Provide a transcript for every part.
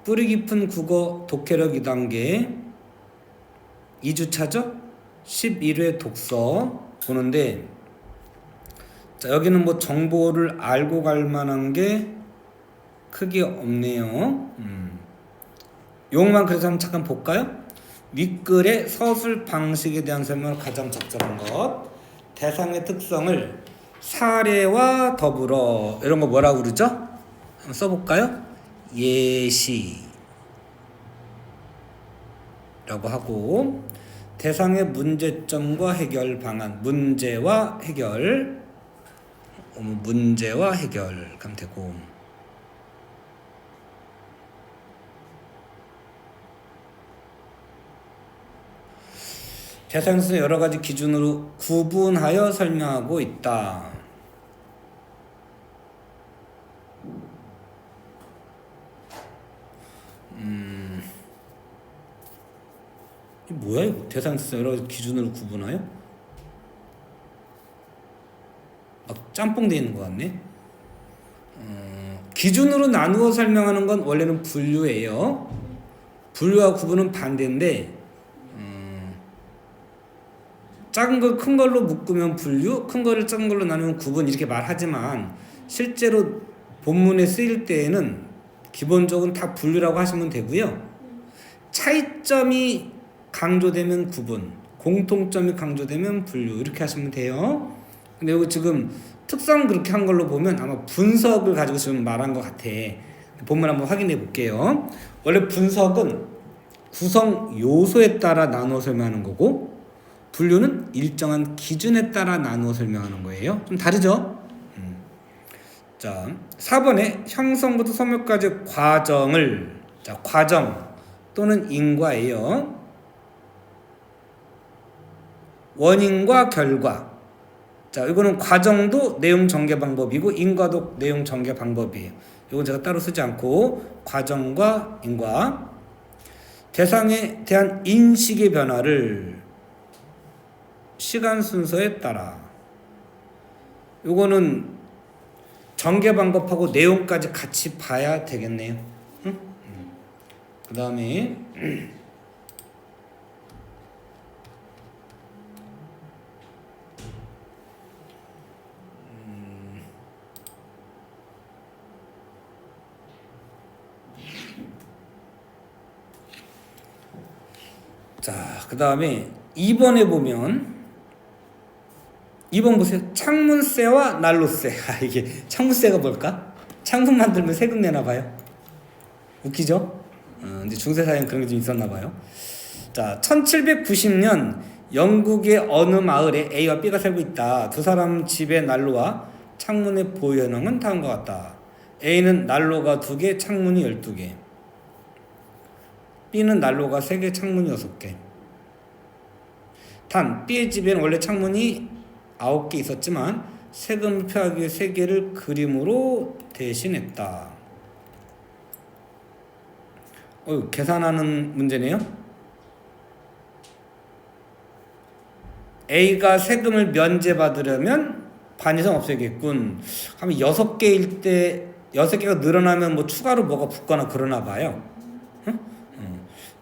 뿌리 깊은 국어 독해력 2단계 2주차죠? 11회 독서 보는데, 자, 여기는 뭐 정보를 알고 갈 만한 게 크게 없네요. 요것만 그래서 한번 잠깐 볼까요? 윗글의 서술 방식에 대한 설명을 가장 적절한 것, 대상의 특성을 사례와 더불어, 이런 거 뭐라고 그러죠? 한번 써볼까요? 예시 라고 하고, 대상의 문제점과 해결 방안, 문제와 해결 가면 되고, 대상에서 여러 가지 기준으로 구분하여 설명하고 있다. 이게 뭐야 이거? 대상에서 여러 가지 기준으로 구분하여? 막 짬뽕 돼 있는 것 같네. 기준으로 나누어 설명하는 건 원래는 분류예요. 분류와 구분은 반대인데, 작은 걸 큰 걸로 묶으면 분류, 큰 거를 작은 걸로 나누면 구분, 이렇게 말하지만 실제로 본문에 쓰일 때에는 기본적으로 다 분류라고 하시면 되고요. 차이점이 강조되면 구분, 공통점이 강조되면 분류, 이렇게 하시면 돼요. 근데 이거 지금 특성 그렇게 한 걸로 보면 아마 분석을 가지고 지금 말한 것 같아. 본문 한번 확인해 볼게요. 원래 분석은 구성 요소에 따라 나누어 설명하는 거고, 분류는 일정한 기준에 따라 나누어 설명하는 거예요. 좀 다르죠? 자, 4번에 형성부터 소멸까지 과정을, 자, 과정 또는 인과예요. 원인과 결과. 자, 이거는 과정도 내용 전개 방법이고 인과도 내용 전개 방법이에요. 이건 제가 따로 쓰지 않고 과정과 인과. 대상에 대한 인식의 변화를 시간 순서에 따라. 요거는 전개 방법하고 내용까지 같이 봐야 되겠네요. 응? 그 다음에 자, 그 다음에 2번에 보면 2번 보세요. 창문세와 난로세. 이게 창문세가 뭘까? 창문 만들면 세금 내나 봐요. 웃기죠? 근데 중세사회는 그런 게 좀 있었나 봐요. 자, 1790년 영국의 어느 마을에 A와 B가 살고 있다. 두 사람 집의 난로와 창문의 보유 현황은 다음과 같다. A는 난로가 2개, 창문이 12개. B는 난로가 3개, 창문이 6개. 단 B의 집에는 원래 창문이 9개 있었지만 세금을 표하기 위해 3개를 그림으로 대신했다. 계산하는 문제네요. A가 세금을 면제받으려면 반 이상 없애겠군. 하면 6개일 때 6개가 늘어나면 뭐 추가로 뭐가 붙거나 그러나 봐요.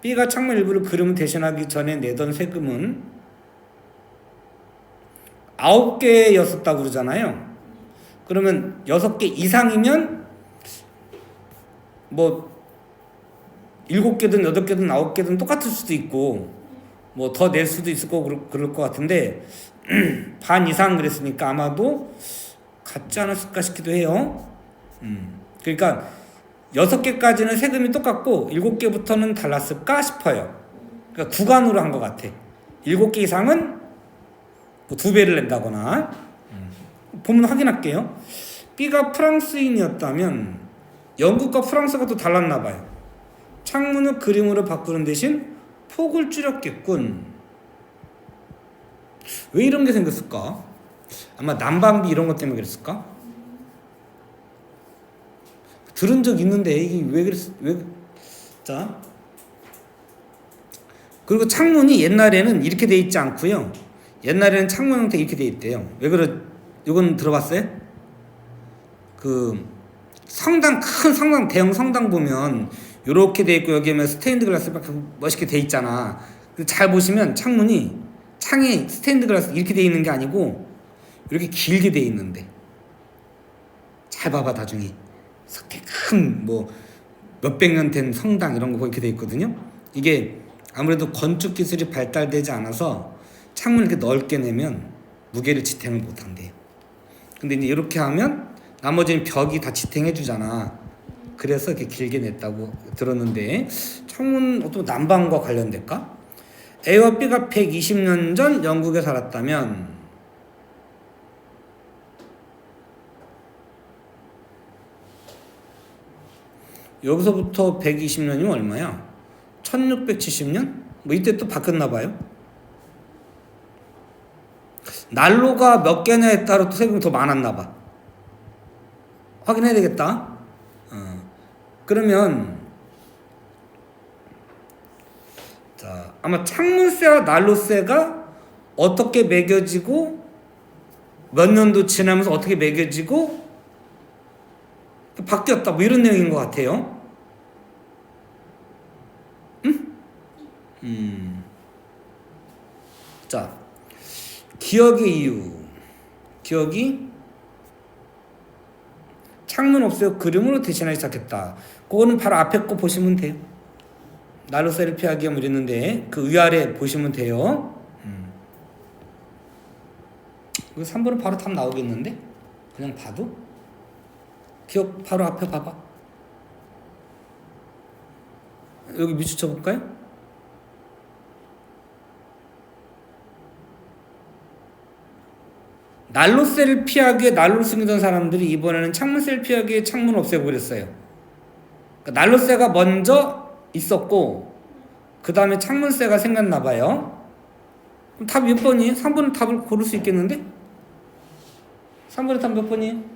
B가 창문 일부를 그림을 대신하기 전에 내던 세금은 9개였었다고 그러잖아요. 그러면 6개 이상이면 뭐 7개든 8개든 9개든 똑같을 수도 있고 뭐 더 낼 수도 있을 거고 그럴 것 같은데 반 이상 그랬으니까 아마도 같지 않았을까 싶기도 해요. 그러니까 6개까지는 세금이 똑같고 7개부터는 달랐을까 싶어요. 그러니까 구간으로 한 것 같아. 7개 이상은 뭐 2배를 낸다거나. 보면 확인할게요. B가 프랑스인이었다면 영국과 프랑스가 또 달랐나 봐요. 창문을 그림으로 바꾸는 대신 폭을 줄였겠군. 왜 이런 게 생겼을까? 아마 난방비 이런 것 때문에 그랬을까? 들은 적 있는데 이게 왜 그랬어? 자, 그리고 창문이 옛날에는 이렇게 돼 있지 않고요. 옛날에는 창문 형태 이렇게 돼 있대요. 왜 이건 들어봤어요? 그 성당, 큰 성당, 대형 성당 보면 요렇게 돼 있고 여기에 스테인드 글라스 막 멋있게 돼 있잖아. 잘 보시면 창문이 창에 스테인드 글라스 이렇게 돼 있는 게 아니고 이렇게 길게 돼 있는데 잘 봐봐 나중에 큰 뭐 몇백 년 된 성당 이런 거 이렇게 돼 있거든요. 이게 아무래도 건축 기술이 발달되지 않아서 창문을 이렇게 넓게 내면 무게를 지탱을 못 한대요. 근데 이제 이렇게 하면 나머지는 벽이 다 지탱해 주잖아. 그래서 이렇게 길게 냈다고 들었는데 창문 또 난방과 관련될까? A와 B가 120년 전 영국에 살았다면 여기서부터 120년이면 얼마야? 1670년? 뭐 이때 또 바뀌었나 봐요. 난로가 몇 개냐에 따라 또 세금이 더 많았나 봐. 확인해야 되겠다. 그러면 자, 아마 창문세와 난로세가 어떻게 매겨지고 몇 년도 지나면서 어떻게 매겨지고 바뀌었다 뭐 이런 내용인 것 같아요. 자, 기억의 이유. 기억이 창문 없애고 그림으로 대신하기 시작했다. 그거는 바로 앞에 거 보시면 돼요. 난로세를 피하기 위함 이랬는데 그 위아래 보시면 돼요. 이거 3번은 바로 답 나오겠는데? 그냥 봐도? 기억 바로 앞에 봐봐. 여기 밑줄 쳐볼까요? 난로세를 피하기 위해 난로를 숨기던 사람들이 이번에는 창문세를 피하기 위해 창문을 없애버렸어요. 그러니까 난로세가 먼저 있었고 그 다음에 창문세가 생겼나 봐요. 그럼 답 몇 번이에요? 3번은 답을 고를 수 있겠는데? 3번의 답 몇 번이에요?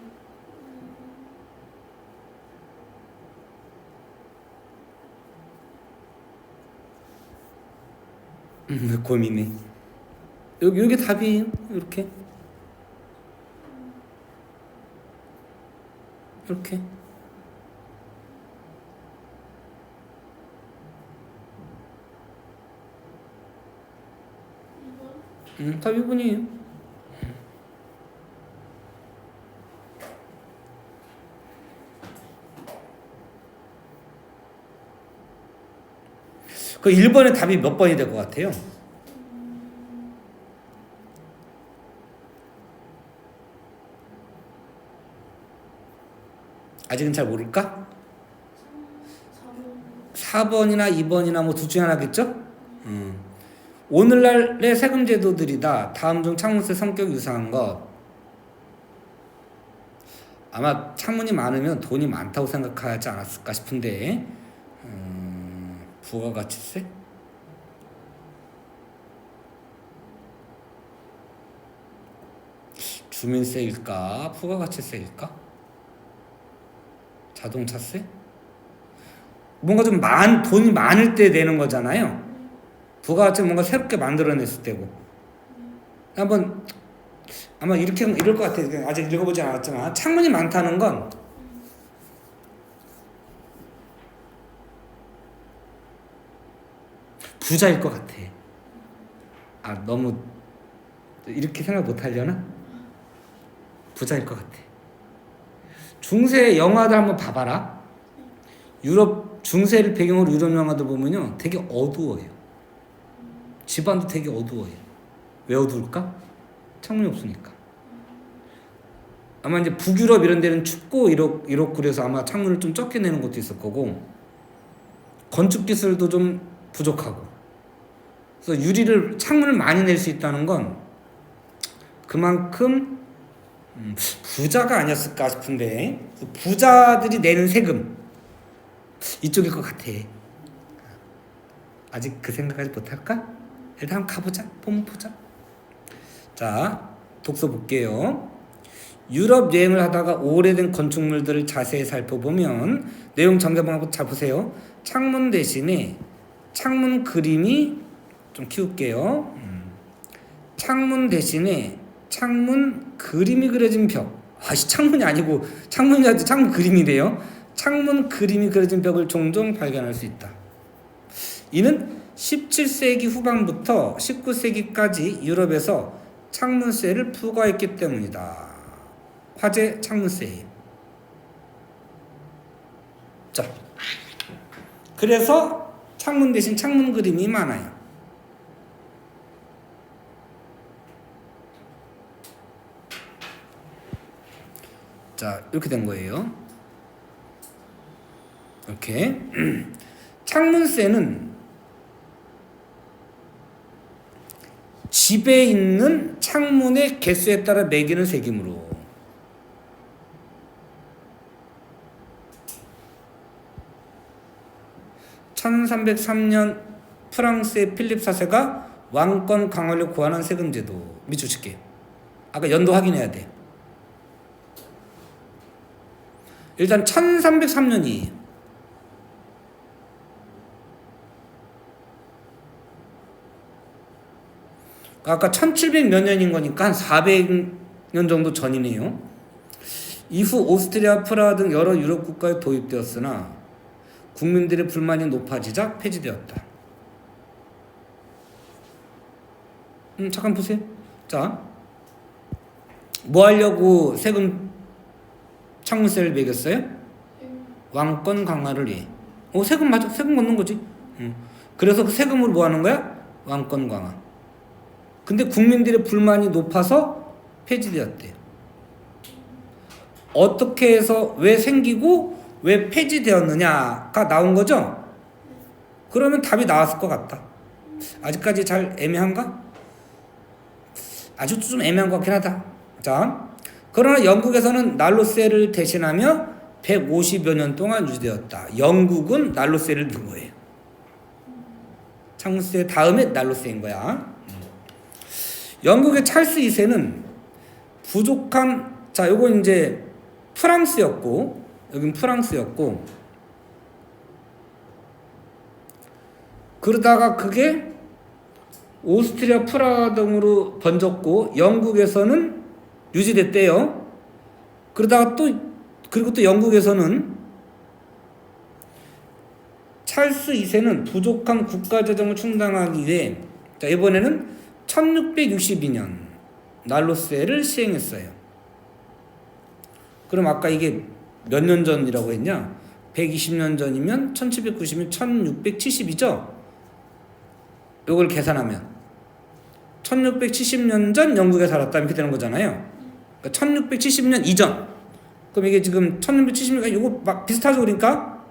고민해. 여기 답이에요. 이렇게. 이렇게. 답 1번이에요. 그 1번의 답이 몇 번이 될 것 같아요? 아직은 잘 모를까? 4번이나 2번이나 뭐 둘 중에 하나겠죠? 오늘날의 세금 제도들이다. 다음 중 창문세 성격이 유사한 것. 아마 창문이 많으면 돈이 많다고 생각하지 않았을까 싶은데 부가가치세? 주민세일까? 부가가치세일까? 자동차세? 뭔가 좀 돈이 많을 때 내는 거잖아요. 부가가치 뭔가 새롭게 만들어냈을 때고. 한번 아마 이럴 것 같아요. 아직 읽어보지 않았지만 창문이 많다는 건 부자일 것 같아. 너무 이렇게 생각 못 하려나? 부자일 것 같아. 중세 영화들 한번 봐봐라. 유럽 중세를 배경으로 유럽 영화들 보면요 되게 어두워요. 집안도 되게 어두워요. 왜 어두울까? 창문이 없으니까. 아마 이제 북유럽 이런 데는 춥고 이렇고 그래서 아마 창문을 좀 적게 내는 것도 있을 거고 건축 기술도 좀 부족하고 그래서 창문을 많이 낼 수 있다는 건 그만큼 부자가 아니었을까 싶은데 부자들이 내는 세금 이쪽일 것 같아. 아직 그 생각까지 못할까? 일단 한번 가보자. 보면 보자. 자, 독서 볼게요. 유럽 여행을 하다가 오래된 건축물들을 자세히 살펴보면 내용 정리방법 잘 보세요. 창문 대신에 창문 그림이 좀 키울게요. 창문 대신에 창문 그림이 그려진 벽. 창문이 아니고 창문 그림이래요. 창문 그림이 그려진 벽을 종종 발견할 수 있다. 이는 17세기 후반부터 19세기까지 유럽에서 창문쇠를 부과했기 때문이다. 화재 창문쇠. 자, 그래서 창문 대신 창문 그림이 많아요. 자, 이렇게 된 거예요. 이렇게 창문쇠는 집에 있는 창문의 개수에 따라 매기는 색이므로 1303년 프랑스의 필립 4세가 왕권 강화를 고안한 세금제도 밑줄칠게요. 아까 연도 확인해야 돼. 일단 1303년이 아까 1700 몇 년인 거니까 한 400년 정도 전이네요. 이후 오스트리아, 프라하 등 여러 유럽 국가에 도입되었으나 국민들의 불만이 높아지자 폐지되었다. 잠깐 보세요. 자, 뭐 하려고 세금 창문세를 매겼어요? 왕권 강화를 위해. 세금 맞아. 세금 걷는 거지. 그래서 그 세금으로 뭐 하는 거야? 왕권 강화. 근데 국민들의 불만이 높아서 폐지되었대요. 어떻게 해서 왜 생기고 왜 폐지되었느냐가 나온 거죠? 그러면 답이 나왔을 것 같다. 아직까지 잘 애매한가? 아주 좀 애매한 것 같긴 하다. 자, 그러나 영국에서는 난로세를 대신하며 150여 년 동안 유지되었다. 영국은 난로세를 넣은 거예요. 창문세 다음에 난로세인 거야. 영국의 찰스 2세는 부족한, 자, 요건 이제 프랑스였고, 여긴 프랑스였고, 그러다가 그게 오스트리아, 프라하 등으로 번졌고, 영국에서는 유지됐대요. 그러다가 그리고 또 영국에서는 찰스 2세는 부족한 국가재정을 충당하기 위해, 자, 이번에는 1662년 난로세를 시행했어요. 그럼 아까 이게 몇 년 전이라고 했냐? 120년 전이면 1790년 1670이죠? 요걸 계산하면 1670년 전 영국에 살았다 이렇게 되는 거잖아요. 그러니까 1670년 이전. 그럼 이게 지금 1670년 요거 막 비슷하죠, 그러니까?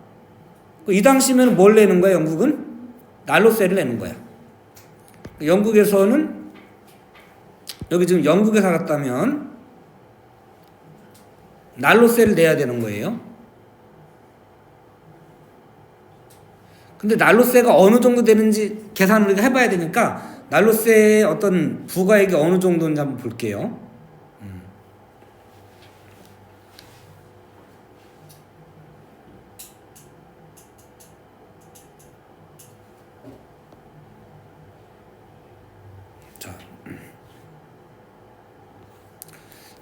이 당시면 뭘 내는 거야, 영국은? 난로세를 내는 거야. 영국에서는 여기 지금 영국에 살았다면 난로세를 내야 되는 거예요. 근데 난로세가 어느 정도 되는지 계산을 우리가 해봐야 되니까 난로세의 어떤 부과액이 어느 정도인지 한번 볼게요.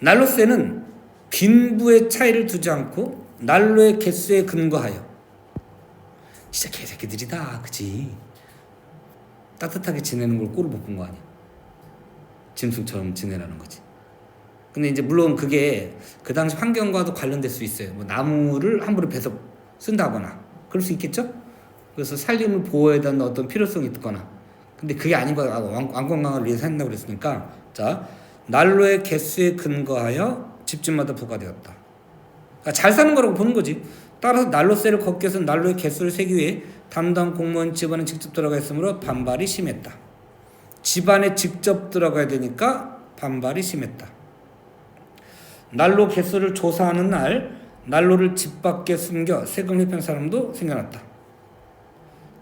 난로세는 빈부의 차이를 두지 않고 난로의 개수에 근거하여, 진짜 개새끼들이다, 그치? 따뜻하게 지내는 걸 꼴을 못 본 거 아니야? 짐승처럼 지내라는 거지. 근데 이제 물론 그게 그 당시 환경과도 관련될 수 있어요. 뭐 나무를 함부로 베서 쓴다거나 그럴 수 있겠죠? 그래서 산림을 보호해야 되는 어떤 필요성이 있거나. 근데 그게 아닌 거야. 왕권 강화를 위해서 한다고 그랬으니까. 자, 난로의 개수에 근거하여 집집마다 부과되었다. 그러니까 잘 사는 거라고 보는 거지. 따라서 난로세를 걷기 위해서 난로의 개수를 세기 위해 담당 공무원 집안에 직접 들어가 있으므로 반발이 심했다. 집안에 직접 들어가야 되니까 반발이 심했다. 난로 개수를 조사하는 날 난로를 집 밖에 숨겨 세금 회피한 사람도 생겨났다.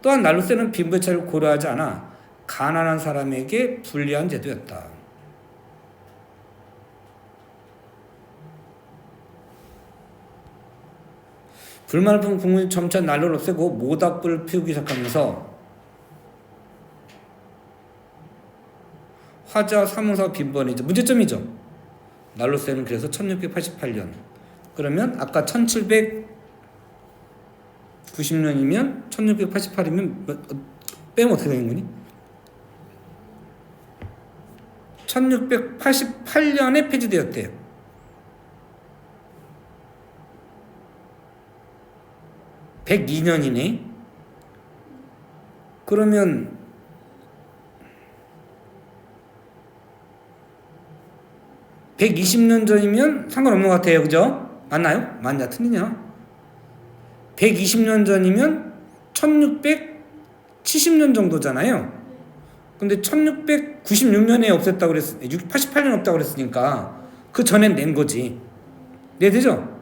또한 난로세는 빈부의 차이를 고려하지 않아 가난한 사람에게 불리한 제도였다. 불만을 푼 국민이 점차 난로를 없애고 모닥불을 피우기 시작하면서 화재와 사망사고 빈번해져. 문제점이죠. 난로세는 그래서 1688년. 그러면 아까 1700 90년이면 1688이면 빼면 어떻게 되는 거니? 1688년에 폐지되었대요. (102년이네) 그러면 120년 전이면 상관없는 것 같아요. 그죠? 맞나요? 맞냐 틀리냐? 120년 전이면 1670년 정도잖아요. 근데 1696년에 없앴다고 그랬, 88년 없다고 그랬으니까 그 전엔 낸 거지. 네, 되죠?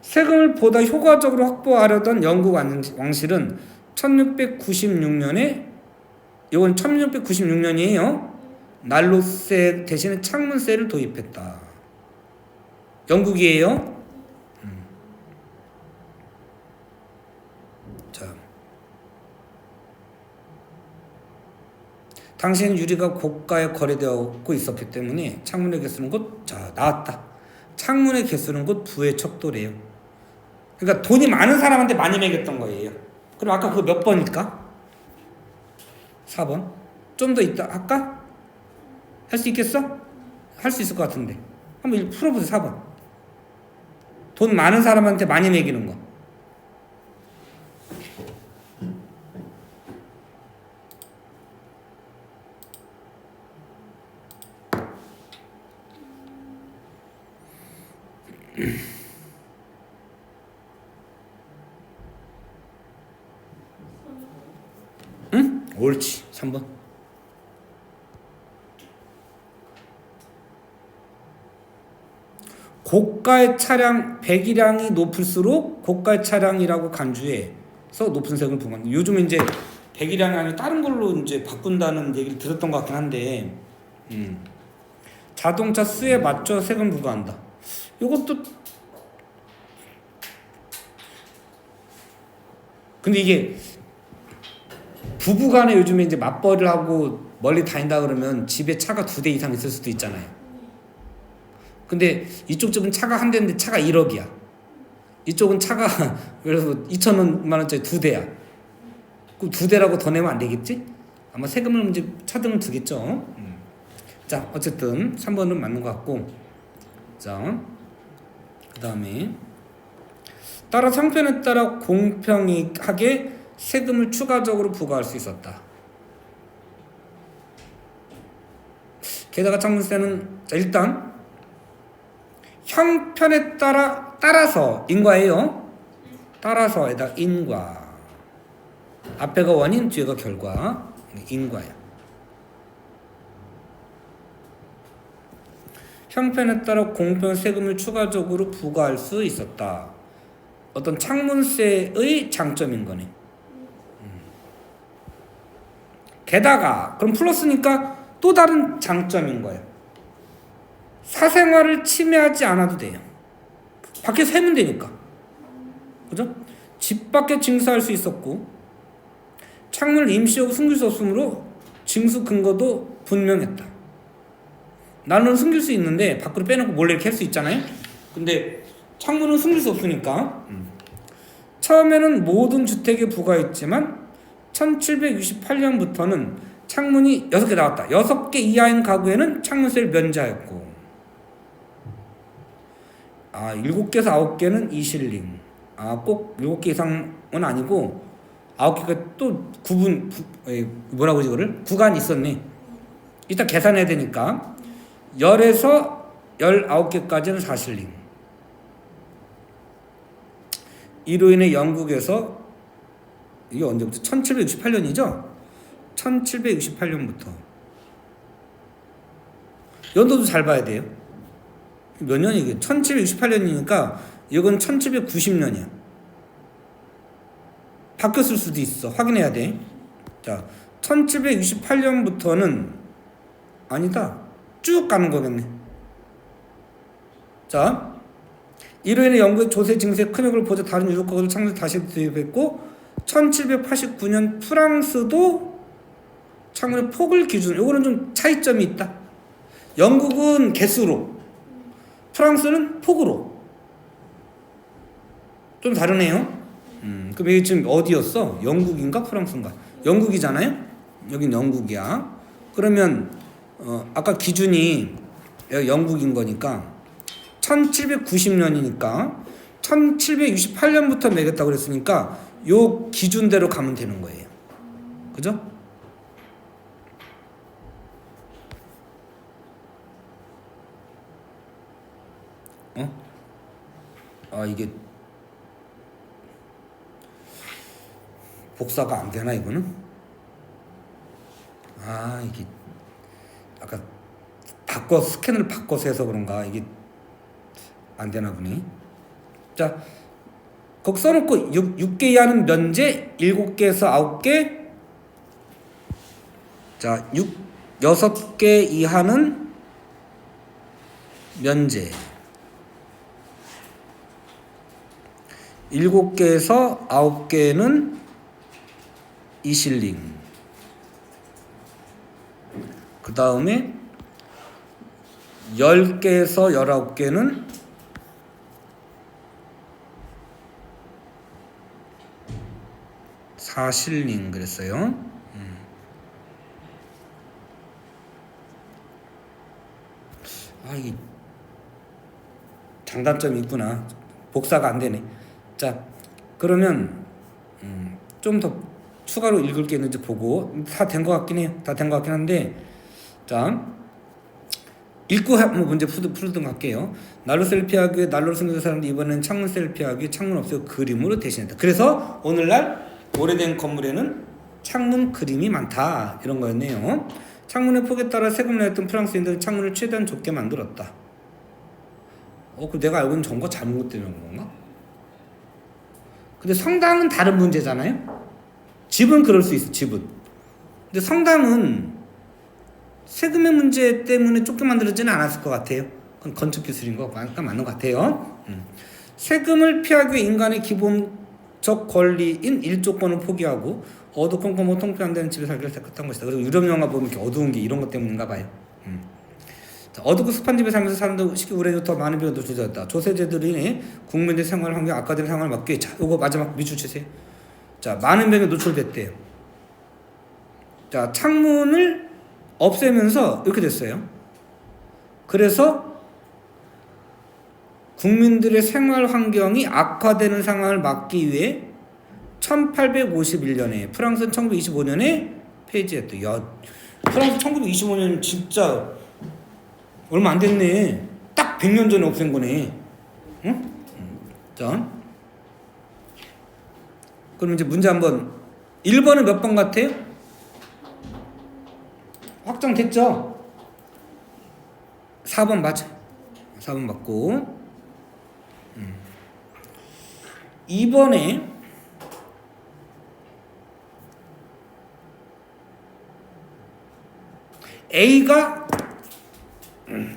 세금을 보다 효과적으로 확보하려던 영국 왕실은 1696년에, 이건 1696년이에요. 난로세 대신에 창문세를 도입했다. 영국이에요. 자, 당시에는 유리가 고가에 거래되고 있었기 때문에 창문의 개수는 곧, 자, 나왔다. 창문의 개수는 곧 부의 척도래요. 그러니까 돈이 많은 사람한테 많이 매겼던 거예요. 그럼 아까 그거 몇 번일까? 4번. 좀 더 있다 할까? 할 수 있겠어? 할 수 있을 것 같은데. 한번 풀어보세요. 4번. 돈 많은 사람한테 많이 매기는 거. 응? 옳지. 3번. 고가의 차량, 배기량이 높을수록 고가의 차량이라고 간주해서 높은 세금을 부과한다. 요즘 이제 배기량이 아니라 다른 걸로 이제 바꾼다는 얘기를 들었던 것 같긴 한데, 자동차 수에 맞춰 세금 부과한다. 이것도 근데 이게 부부간에 요즘에 이제 맞벌이를 하고 멀리 다닌다 그러면 집에 차가 2대 이상 있을 수도 있잖아요. 근데 이쪽 집은 차가 한 대인데 차가 1억이야. 이쪽은 차가 그래서 2천만 원짜리 2대야. 그럼 2대라고 더 내면 안 되겠지? 아마 세금을 이제 차등을 두겠죠. 자, 어쨌든 3번은 맞는 것 같고, 자, 그 다음에 따라 형편에 따라 공평하게 세금을 추가적으로 부과할 수 있었다. 게다가 창문세는, 자, 일단 형편에 따라서 인과예요. 따라서에다 인과. 앞에가 원인, 뒤에가 결과. 인과야. 형편에 따라 공평 세금을 추가적으로 부과할 수 있었다. 어떤 창문세의 장점인 거네. 게다가 그럼 플러스니까 또 다른 장점인 거예요. 사생활을 침해하지 않아도 돼요. 밖에서 해면 되니까. 그죠? 집 밖에 징수할 수 있었고, 창문을 임시하고 숨길 수 없으므로 징수 근거도 분명했다. 나는 숨길 수 있는데 밖으로 빼놓고 몰래 이렇게 할 수 있잖아요. 근데 창문은 숨길 수 없으니까. 처음에는 모든 주택에 부과했지만 1768년부터는 창문이 6개 나왔다. 6개 이하인 가구에는 창문세를 면제하였고, 7개에서 9개는 2실링. 꼭 7개 이상은 아니고 9개가 또 뭐라고 하지 이거를? 구간이 있었네. 이따 계산해야 되니까 10에서 19개까지는 4실링. 이로 인해 영국에서, 이게 언제부터? 1768년이죠? 1768년부터. 연도도 잘 봐야 돼요. 몇 년이 이게? 1768년이니까 이건 1790년이야. 바뀌었을 수도 있어. 확인해야 돼. 자, 1768년부터는 아니다. 쭉 가는 거겠네. 자, 이로 인해 영국의 조세 증세의 큰 효과를 보자 다른 유럽 국가들 창문을 다시 도입했고, 1789년 프랑스도 창문의 폭을 기준으로, 요거는 좀 차이점이 있다. 영국은 개수로, 프랑스는 폭으로. 좀 다르네요. 그럼 이게 지금 어디였어? 영국인가 프랑스인가? 영국이잖아요. 여긴 영국이야. 그러면 아까 기준이 영국인 거니까 1790년이니까 1768년부터 매겼다고 그랬으니까 요 기준대로 가면 되는 거예요. 그죠? 이게 복사가 안 되나 이거는? 이게 아까 스캔을 바꿔서 해서 그런가 이게 안 되나 보네. 자, 거기 써놓고 6개 이하는 면제, 7개에서 9개. 자, 6개 이하는 면제. 7개에서 9개는 이실링. 그 다음에 10개에서 19개는 사실링 그랬어요. 이게 장단점이 있구나. 복사가 안 되네. 자, 그러면 좀 더 추가로 읽을 게 있는지 보고 다 된 것 같긴 해요. 다 된 것 같긴 한데, 자, 읽고 한번 문제 풀도록 할게요. 난로 셀피하기 위해 난로를 숨기는 사람들 이번에는 창문 셀피하기 위해 창문 없애고 그림으로 대신했다. 그래서 오늘날 오래된 건물에는 창문 그림이 많다 이런 거였네요. 창문의 폭에 따라 세금을 냈던 프랑스인들은 창문을 최대한 좁게 만들었다. 그 내가 알고 있는 정보가 잘못되는 건가? 근데 성당은 다른 문제잖아요. 집은 그럴 수 있어. 집은. 근데 성당은 세금의 문제 때문에 좁게 만들어지는 않았을 것 같아요. 그건 건축 기술인 거 맞는 것 같아요. 세금을 피하기 위해 인간의 기본적 권리인 일조권을 포기하고 어두컴컴하고 통폐 안 되는 집에 살기를 택했던 것이다. 그리고 유럽 영화 보면 이렇게 어두운 게 이런 것 때문인가 봐요. 자, 어둡고 습한 집에 살면서 사람들 식기 우레도 더 많은 병도 조졌다. 조세제도로 인해 국민의 생활 환경 악화되는 상황을 막기 위해, 자, 요거 마지막 밑줄 치세요. 자, 많은 병에 노출됐대요. 자, 창문을 없애면서 이렇게 됐어요. 그래서 국민들의 생활 환경이 악화되는 상황을 막기 위해 1851년에 프랑스는 1925년에 폐지했대. 야, 프랑스 1925년 진짜 얼마 안 됐네. 딱 100년 전에 없앤 거네. 응? 자, 그럼 이제 문제 한번 1번은 몇 번 같아요? 확정됐죠? 4번 맞아. 4번 맞고. 2번에 A가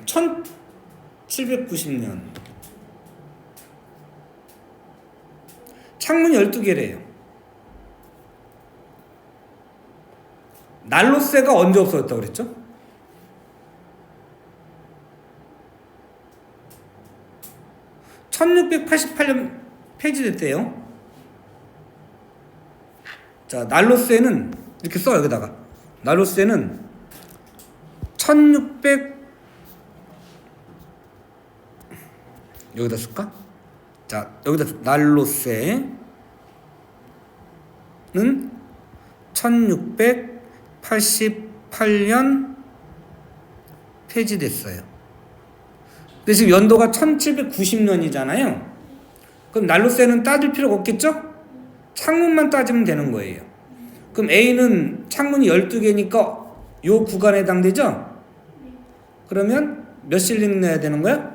1790년 창문 12개래요. 난로세가 언제 없어졌다고 그랬죠? (1688년) 폐지됐대요. 자, 난로세는 이렇게 써. 여기다가 난로세는 1600 여기다 쓸까? 자, 여기다 난로세는 1688년 폐지됐어요. 근데 지금 연도가 1790년이잖아요. 그럼 난로세는 따질 필요가 없겠죠? 창문만 따지면 되는 거예요. 그럼 A는 창문이 12개니까 요 구간에 해당되죠? 그러면 몇 실링 내야 되는 거야?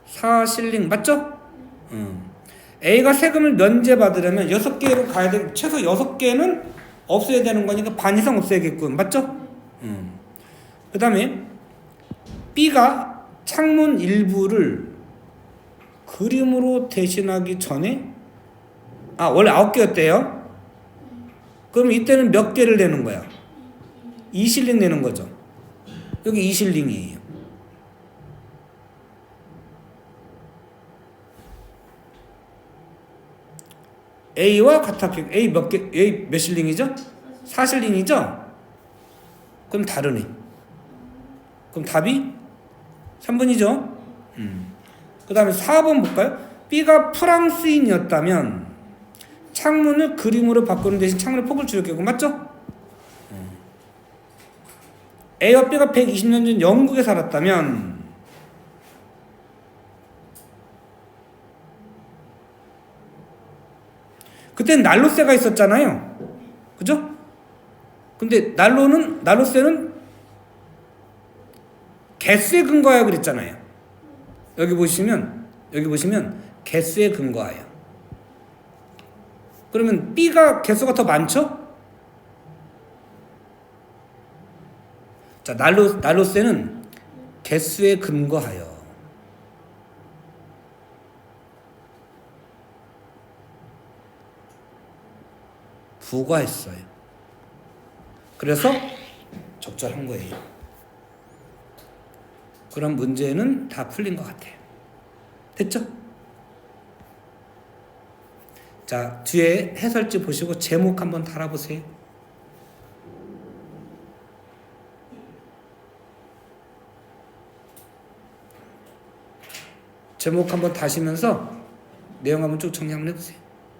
4실링 맞죠? A가 세금을 면제받으려면 6개로 가야 돼. 최소 6개는 없애야 되는 거니까 반 이상 없애야겠군. 맞죠? 그 다음에 B가 창문 일부를 그림으로 대신하기 전에 원래 9개였대요. 그럼 이때는 몇 개를 내는 거야? 2실링 내는 거죠. 여기 2실링이에요. A와 같았겠고 A 몇 실링이죠? 4실링이죠? 그럼 다르네. 그럼 답이 3번이죠? 그 다음에 4번 볼까요? B가 프랑스인이었다면 창문을 그림으로 바꾸는 대신 창문의 폭을 줄였겠고, 맞죠? A와 B가 120년 전 영국에 살았다면 그때는 난로세가 있었잖아요. 그죠? 근데 난로세는 개수에 근거하여 그랬잖아요. 여기 보시면 개수에 근거하여. 그러면 B가 개수가 더 많죠? 자, 난로세는 개수에 근거하여. 부과했어요. 그래서 적절한 거예요. 그럼 문제는 다 풀린 것 같아요. 됐죠? 자, 뒤에 해설지 보시고 제목 한번 달아보세요. 제목 한번 다시면서 내용 한번 쭉 정리 한번 해보세요.